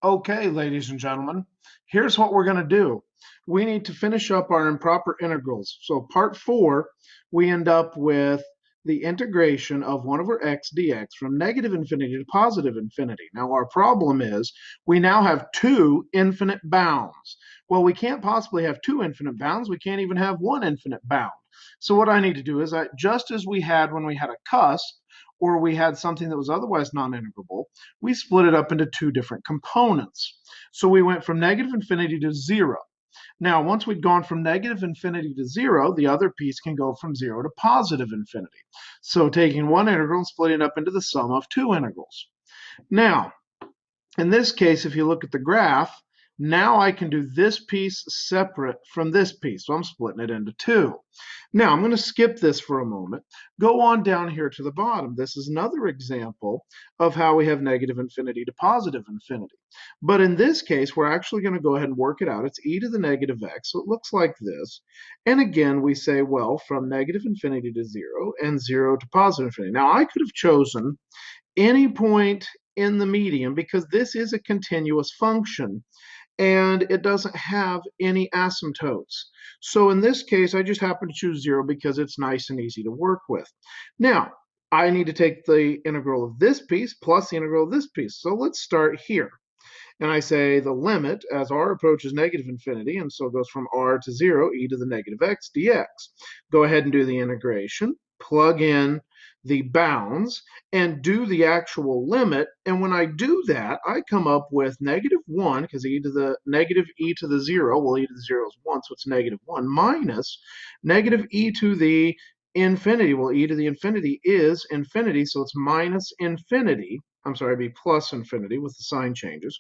Okay, ladies and gentlemen, here's what we're going to do. We need to finish up our improper integrals. So part 4, we end up with the integration of 1 over x dx from negative infinity to positive infinity. Now our problem is we now have two infinite bounds. Well, we can't possibly have two infinite bounds. We can't even have one infinite bound. So what I need to do is, just as we had when we had a cusp, or we had something that was otherwise non-integrable, we split it up into two different components. So we went from negative infinity to 0. Now, once we'd gone from negative infinity to 0, the other piece can go from 0 to positive infinity. So taking one integral and splitting it up into the sum of two integrals. Now, in this case, if you look at the graph, now I can do this piece separate from this piece. So I'm splitting it into two. Now I'm going to skip this for a moment. Go on down here to the bottom. This is another example of how we have negative infinity to positive infinity. But in this case, we're actually going to go ahead and work it out. It's e to the negative x. So it looks like this. And again, we say, well, from negative infinity to 0 and 0 to positive infinity. Now I could have chosen any point in the medium because this is a continuous function and it doesn't have any asymptotes. So in this case, I just happen to choose 0 because it's nice and easy to work with. Now, I need to take the integral of this piece plus the integral of this piece. So let's start here. And I say the limit as r approaches negative infinity, and so it goes from r to 0, e to the negative x dx. Go ahead and do the integration, plug in the bounds, and do the actual limit. And when I do that, I come up with negative 1, because e to the negative e to the 0, well, e to the 0 is 1, so it's negative 1, minus negative e to the infinity. Well, e to the infinity is infinity, so it's minus infinity. I'm sorry, it'd be plus infinity with the sign changes.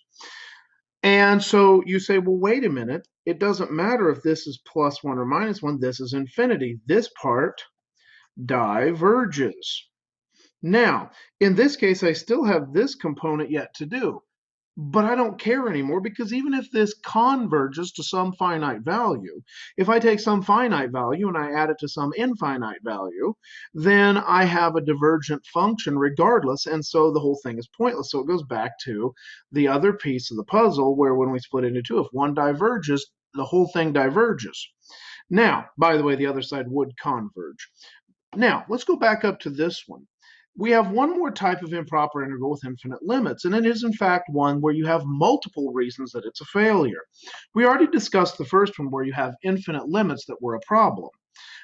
And so you say, well, wait a minute. It doesn't matter if this is plus 1 or minus 1. This is infinity. This part diverges. Now, in this case, I still have this component yet to do, but I don't care anymore because even if this converges to some finite value, if I take some finite value and I add it to some infinite value, then I have a divergent function regardless, and so the whole thing is pointless. So it goes back to the other piece of the puzzle where when we split it into two, if one diverges, the whole thing diverges. Now, by the way, the other side would converge. Now, let's go back up to this one. We have one more type of improper integral with infinite limits, and it is in fact one where you have multiple reasons that it's a failure. We already discussed the first one where you have infinite limits that were a problem.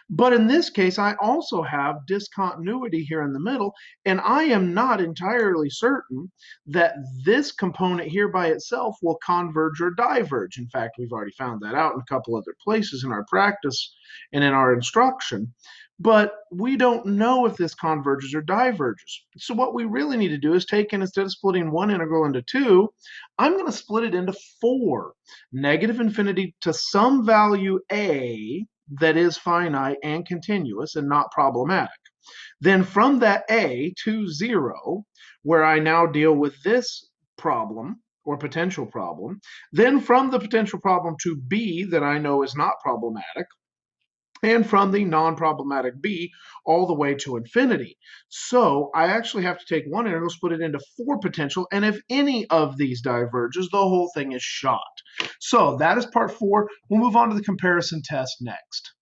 But in this case, I also have discontinuity here in the middle, and I am not entirely certain that this component here by itself will converge or diverge. In fact, we've already found that out in a couple other places in our practice and in our instruction. But we don't know if this converges or diverges. So what we really need to do is take, and instead of splitting one integral into two, I'm going to split it into 4. Negative infinity to some value a that is finite and continuous and not problematic. Then from that a to 0, where I now deal with this problem or potential problem, then from the potential problem to b that I know is not problematic, and from the non-problematic b all the way to infinity. So I actually have to take one integral, split it into 4 potential, and if any of these diverges, the whole thing is shot. So that is part 4. We'll move on to the comparison test next.